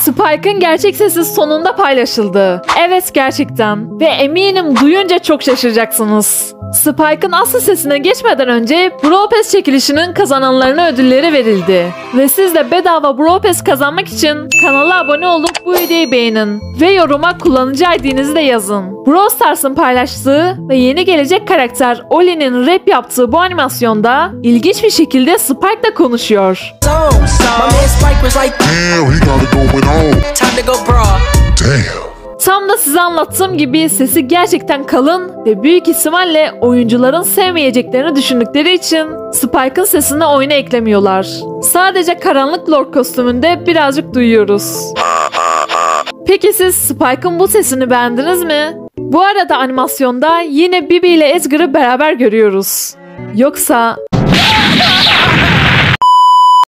Spike'ın gerçek sesi sonunda paylaşıldı. Evet, gerçekten. Ve eminim duyunca çok şaşıracaksınız. Spike'ın asıl sesine geçmeden önce Brawl Pass çekilişinin kazananlarına ödülleri verildi. Ve siz de bedava Brawl Pass kazanmak için kanala abone olup bu videoyu beğenin. Ve yoruma kullanıcı ID'nizi de yazın. Brawl Stars'ın paylaştığı ve yeni gelecek karakter Ollie'nin rap yaptığı bu animasyonda ilginç bir şekilde Spike da konuşuyor. Tam da size anlattığım gibi sesi gerçekten kalın ve büyük ihtimalle oyuncuların sevmeyeceklerini düşündükleri için Spike'ın sesini oyuna eklemiyorlar. Sadece karanlık Lord kostümünde birazcık duyuyoruz. Peki siz Spike'ın bu sesini beğendiniz mi? Bu arada animasyonda yine Bibi ile Edgar'ı beraber görüyoruz. Yoksa...